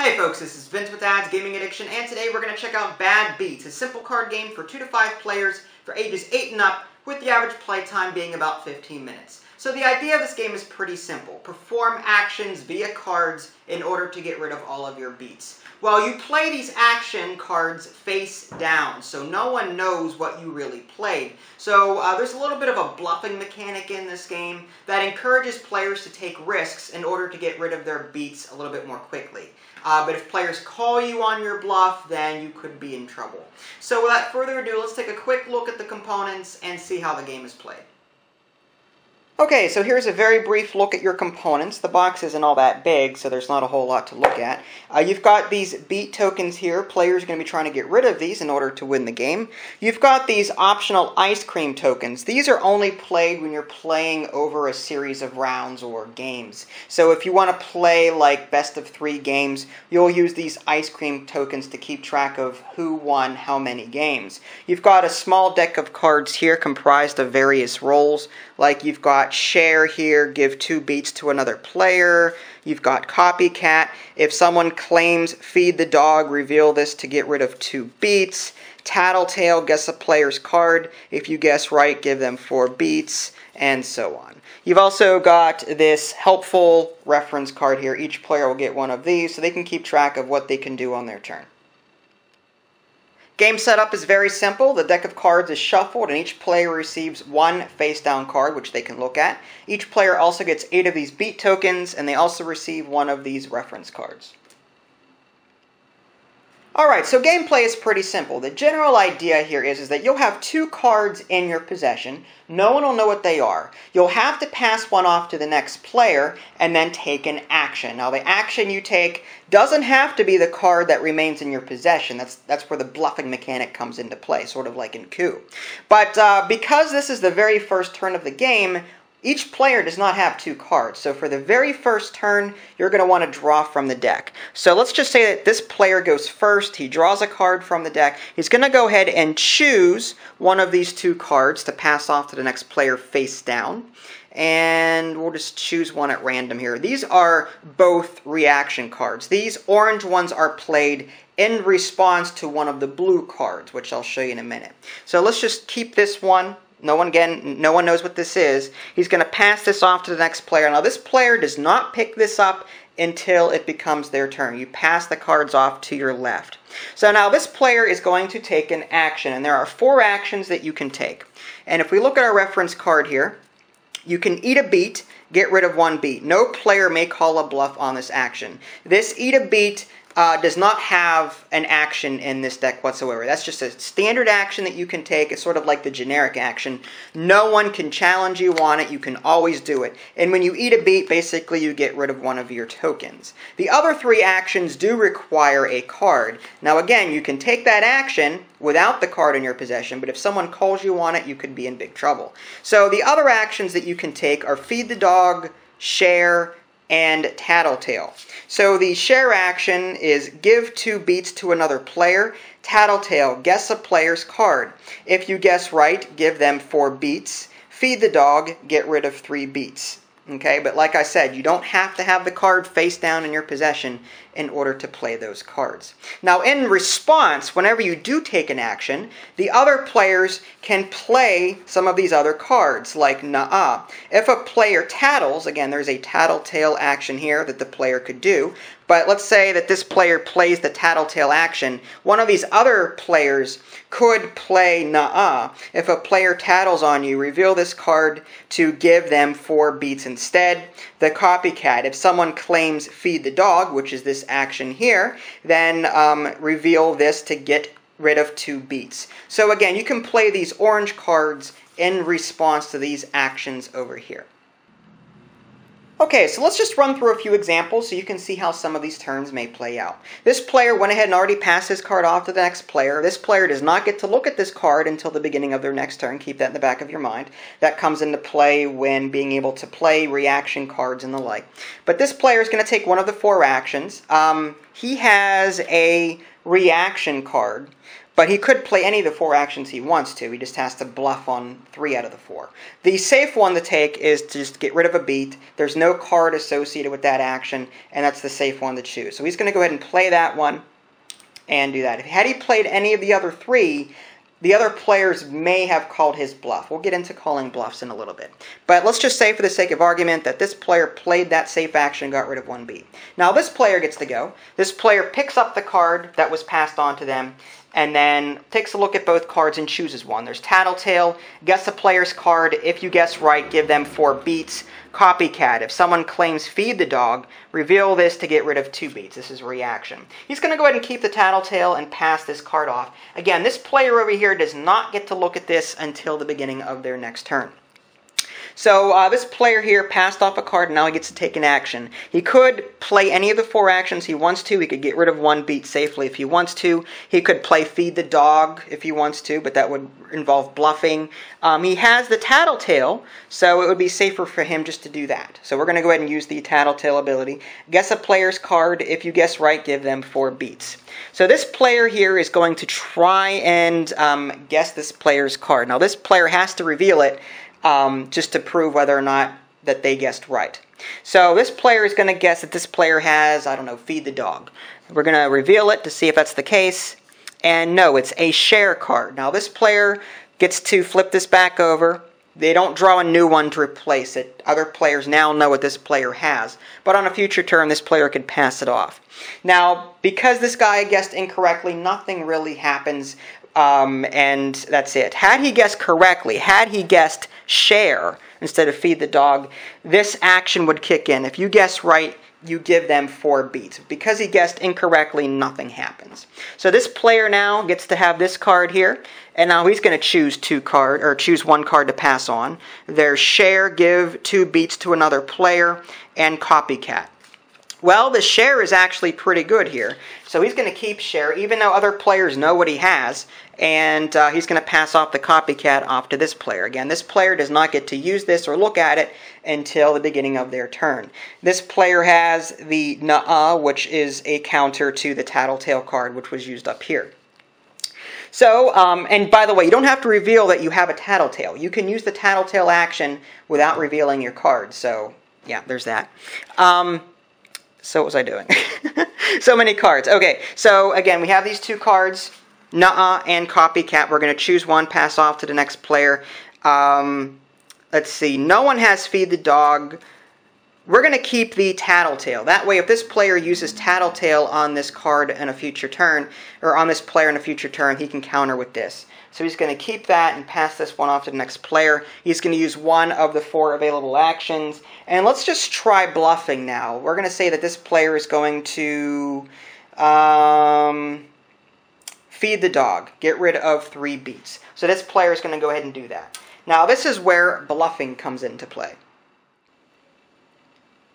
Hey folks, this is Vince with Dad's Gaming Addiction, and today we're going to check out Bad Beets, a simple card game for 2 to 5 players for ages 8 and up, with the average play time being about 15 minutes. So the idea of this game is pretty simple. Perform actions via cards in order to get rid of all of your beets. Well, you play these action cards face down, so no one knows what you really played. So there's a little bit of a bluffing mechanic in this game that encourages players to take risks in order to get rid of their beets a little bit more quickly. But if players call you on your bluff, then you could be in trouble. So without further ado, let's take a quick look at the components and see how the game is played. Okay, so here's a very brief look at your components. The box isn't all that big, so there's not a whole lot to look at. You've got these beet tokens here. Players are going to be trying to get rid of these in order to win the game. You've got these optional ice cream tokens. These are only played when you're playing over a series of rounds or games. So if you want to play like best of 3 games, you'll use these ice cream tokens to keep track of who won how many games. You've got a small deck of cards here comprised of various roles, like you've got share here, give 2 beets to another player. You've got copycat. If someone claims feed the dog, reveal this to get rid of 2 beets. Tattletale, guess a player's card. If you guess right, give them 4 beets, and so on. You've also got this helpful reference card here. Each player will get one of these so they can keep track of what they can do on their turn. Game setup is very simple. The deck of cards is shuffled and each player receives 1 face-down card, which they can look at. Each player also gets 8 of these beet tokens, and they also receive 1 of these reference cards. Alright, so gameplay is pretty simple. The general idea here is that you'll have 2 cards in your possession. No one will know what they are. You'll have to pass one off to the next player and then take an action. Now, the action you take doesn't have to be the card that remains in your possession. That's where the bluffing mechanic comes into play, sort of like in coup. But because this is the very first turn of the game, each player does not have 2 cards, so for the very first turn, you're going to want to draw from the deck. So let's just say that this player goes first, he draws a card from the deck, he's going to go ahead and choose one of these 2 cards to pass off to the next player face down. And we'll just choose one at random here. These are both reaction cards. These orange ones are played in response to one of the blue cards, which I'll show you in a minute. So let's just keep this one. No one knows what this is. He's going to pass this off to the next player. Now, this player does not pick this up until it becomes their turn. You pass the cards off to your left. So now this player is going to take an action, and there are 4 actions that you can take. And if we look at our reference card here, you can eat a beet, get rid of 1 beet. No player may call a bluff on this action. This eat a beet does not have an action in this deck whatsoever. That's just a standard action that you can take. It's sort of like the generic action. No one can challenge you on it. You can always do it. And when you eat a beet, basically you get rid of 1 of your tokens. The other 3 actions do require a card. Now again, you can take that action without the card in your possession, but if someone calls you on it, you could be in big trouble. So the other actions that you can take are feed the dog, share, and tattletale. So the share action is give 2 beets to another player. Tattletale, guess a player's card. If you guess right, give them 4 beets. Feed the dog, get rid of 3 beets. Okay, but like I said, you don't have to have the card face down in your possession in order to play those cards. Now, in response, whenever you do take an action, the other players can play some of these other cards, like Nah. If a player tattles, again, there's a tattletale action here that the player could do, but let's say that this player plays the tattletale action. One of these other players could play Nah. If a player tattles on you, reveal this card to give them 4 beets instead. The copycat, if someone claims feed the dog, which is this action here, then reveal this to get rid of 2 beets. So again, you can play these orange cards in response to these actions over here. Okay, so let's just run through a few examples so you can see how some of these turns may play out. This player went ahead and already passed his card off to the next player. This player does not get to look at this card until the beginning of their next turn. Keep that in the back of your mind. That comes into play when being able to play reaction cards and the like. But this player is going to take one of the 4 actions. He has a reaction card, but he could play any of the 4 actions he wants to. He just has to bluff on 3 out of the 4. The safe one to take is to just get rid of a beat. There's no card associated with that action, and that's the safe one to choose. So he's going to go ahead and play that one and do that. Had he played any of the other 3, the other players may have called his bluff. We'll get into calling bluffs in a little bit. But let's just say for the sake of argument that this player played that safe action and got rid of 1 beat. Now this player gets to go. This player picks up the card that was passed on to them and then takes a look at both cards and chooses one. There's Tattletale, guess the player's card. If you guess right, give them 4 beats. Copycat, if someone claims Feed the Dog, reveal this to get rid of 2 beats. This is reaction. He's going to go ahead and keep the Tattletale and pass this card off. Again, this player over here does not get to look at this until the beginning of their next turn. So this player here passed off a card, and now he gets to take an action. He could play any of the 4 actions he wants to. He could get rid of 1 beat safely if he wants to. He could play Feed the Dog if he wants to, but that would involve bluffing. He has the Tattletale, so it would be safer for him just to do that. So we're going to go ahead and use the Tattletale ability. Guess a player's card. If you guess right, give them 4 beats. So this player here is going to try and guess this player's card. Now this player has to reveal it just to prove whether or not that they guessed right. So this player is going to guess that this player has, I don't know, Feed the Dog. We're going to reveal it to see if that's the case. And no, it's a share card. Now this player gets to flip this back over. They don't draw a new one to replace it. Other players now know what this player has. But on a future turn, this player could pass it off. Now, because this guy guessed incorrectly, nothing really happens. And that's it. Had he guessed correctly, had he guessed share instead of Feed the Dog, this action would kick in. If you guess right, you give them 4 beats. Because he guessed incorrectly, nothing happens. So this player now gets to have this card here, and now he's going to choose choose 1 card to pass on. There's share, give 2 beats to another player, and copycat. Well, the share is actually pretty good here. So he's going to keep share, even though other players know what he has, and he's going to pass off the copycat off to this player. Again, this player does not get to use this or look at it until the beginning of their turn. This player has the Nuh-uh, which is a counter to the Tattletale card, which was used up here. So, and by the way, you don't have to reveal that you have a Tattletale. You can use the Tattletale action without revealing your card. So, yeah, there's that. So what was I doing? So many cards. Okay, so again, we have these 2 cards, Nuh-uh and Copycat. We're going to choose one, pass off to the next player. Let's see, no one has Feed the Dog. We're going to keep the Tattletale. That way, if this player uses Tattletale on this card in a future turn, or on this player in a future turn, he can counter with this. So he's going to keep that and pass this one off to the next player. He's going to use 1 of the 4 available actions. And let's just try bluffing now. We're going to say that this player is going to Feed the Dog. Get rid of 3 beats. So this player is going to go ahead and do that. Now this is where bluffing comes into play.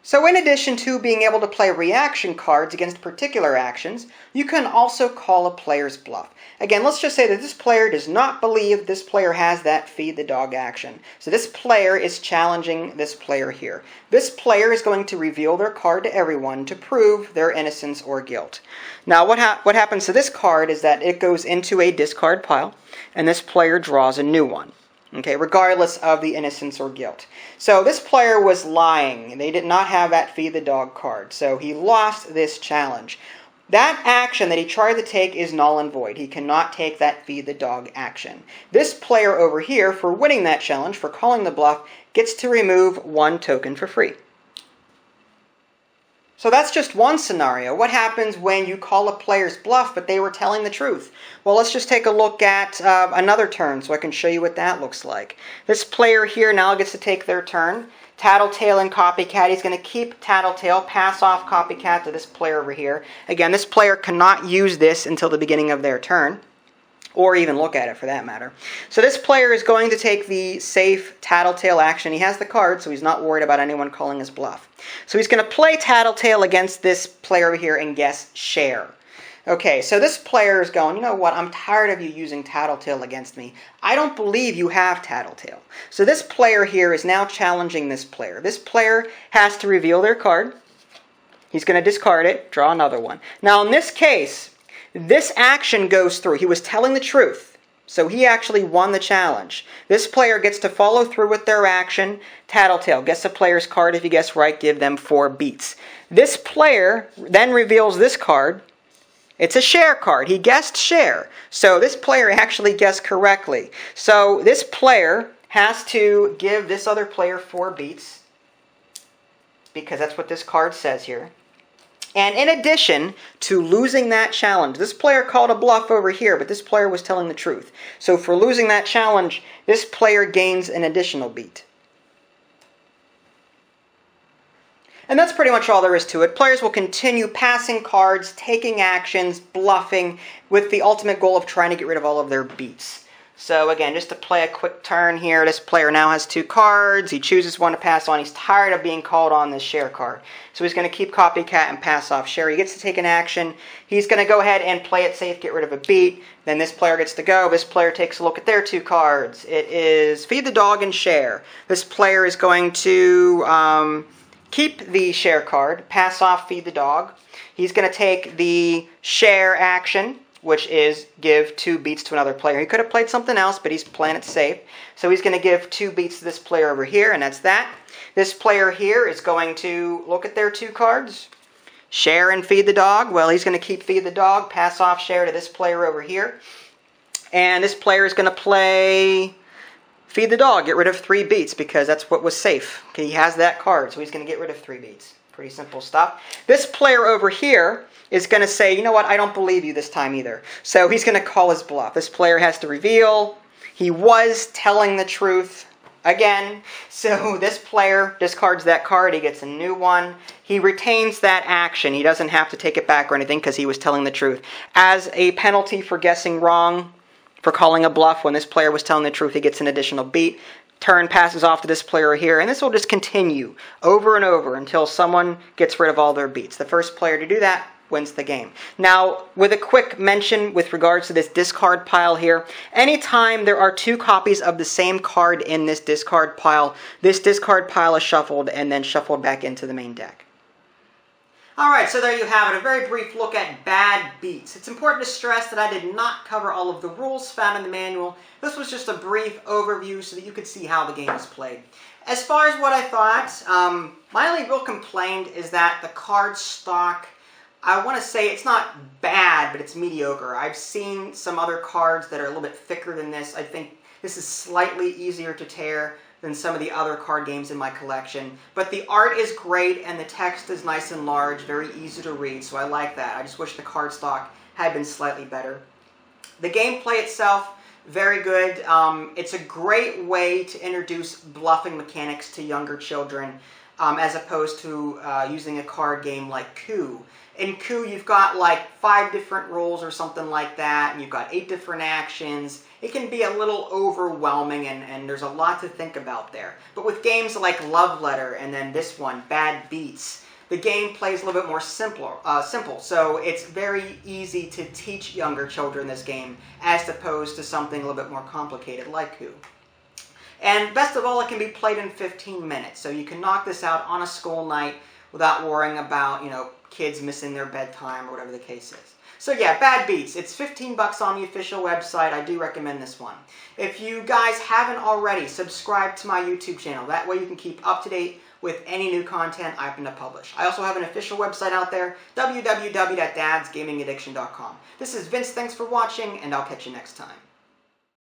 So in addition to being able to play reaction cards against particular actions, you can also call a player's bluff. Again, let's just say that this player does not believe this player has that Feed the Dog action. So this player is challenging this player here. This player is going to reveal their card to everyone to prove their innocence or guilt. Now what happens to this card is that it goes into a discard pile, and this player draws a new one. Okay, regardless of the innocence or guilt. So this player was lying. They did not have that Feed the Dog card. So he lost this challenge. That action that he tried to take is null and void. He cannot take that Feed the Dog action. This player over here, for winning that challenge, for calling the bluff, gets to remove 1 token for free. So that's just one scenario. What happens when you call a player's bluff but they were telling the truth? Well, let's just take a look at another turn so I can show you what that looks like. This player here now gets to take their turn. Tattletale and Copycat. He's going to keep Tattletale, pass off Copycat to this player over here. Again, this player cannot use this until the beginning of their turn, or even look at it for that matter. So this player is going to take the safe Tattletale action. He has the card, so he's not worried about anyone calling his bluff. So he's going to play Tattletale against this player over here and guess share. Okay, so this player is going, you know what, I'm tired of you using Tattletale against me. I don't believe you have Tattletale. So this player here is now challenging this player. This player has to reveal their card. He's going to discard it, draw another one. Now in this case, this action goes through. He was telling the truth. So he actually won the challenge. This player gets to follow through with their action. Tattletale, guess the player's card. If you guess right, give them 4 beets. This player then reveals this card. It's a share card. He guessed share. So this player actually guessed correctly. So this player has to give this other player 4 beets, because that's what this card says here. And in addition to losing that challenge, this player called a bluff over here, but this player was telling the truth. So for losing that challenge, this player gains an additional beet. And that's pretty much all there is to it. Players will continue passing cards, taking actions, bluffing, with the ultimate goal of trying to get rid of all of their beets. So again, just to play a quick turn here, this player now has 2 cards. He chooses one to pass on. He's tired of being called on this share card. So he's going to keep copycat and pass off share. He gets to take an action. He's going to go ahead and play it safe, get rid of a beet. Then this player gets to go. This player takes a look at their 2 cards. It is feed the dog and share. This player is going to keep the share card, pass off feed the dog. He's going to take the share action, which is give 2 beets to another player. He could have played something else, but he's playing it safe. So he's going to give 2 beets to this player over here, and that's that. This player here is going to look at their 2 cards, share and feed the dog. Well, he's going to keep feed the dog, pass off share to this player over here. And this player is going to play feed the dog, get rid of 3 beets, because that's what was safe. Okay, he has that card, so he's going to get rid of 3 beets. Pretty simple stuff. This player over here is going to say, you know what, I don't believe you this time either. So he's going to call his bluff. This player has to reveal he was telling the truth again. So this player discards that card. He gets a new one. He retains that action. He doesn't have to take it back or anything because he was telling the truth. As a penalty for guessing wrong, for calling a bluff when this player was telling the truth, he gets an additional beet. Turn passes off to this player here, and this will just continue over and over until someone gets rid of all their beets. The first player to do that wins the game. Now, with a quick mention with regards to this discard pile here, anytime there are 2 copies of the same card in this discard pile is shuffled and then shuffled back into the main deck. Alright, so there you have it, a very brief look at bad beets. It's important to stress that I did not cover all of the rules found in the manual. This was just a brief overview so that you could see how the game is played. As far as what I thought, my only real complaint is that the card stock, I want to say it's not bad, but it's mediocre. I've seen some other cards that are a little bit thicker than this. I think this is slightly easier to tear than some of the other card games in my collection. But the art is great and the text is nice and large, very easy to read, so I like that. I just wish the cardstock had been slightly better. The gameplay itself, very good. It's a great way to introduce bluffing mechanics to younger children as opposed to using a card game like Coup. In Coup, you've got like 5 different rules or something like that, and you've got 8 different actions. It can be a little overwhelming, and there's a lot to think about there. But with games like Love Letter, and then this one, Bad Beets, the game plays a little bit more simple. So it's very easy to teach younger children this game, as opposed to something a little bit more complicated like Coup. And best of all, it can be played in 15 minutes. So you can knock this out on a school night without worrying about, kids missing their bedtime or whatever the case is. So yeah, Bad Beets. It's $15 on the official website. I do recommend this one. If you guys haven't already, subscribe to my YouTube channel. That way you can keep up to date with any new content I happen to publish. I also have an official website out there, www.dadsgamingaddiction.com. This is Vince. Thanks for watching, and I'll catch you next time.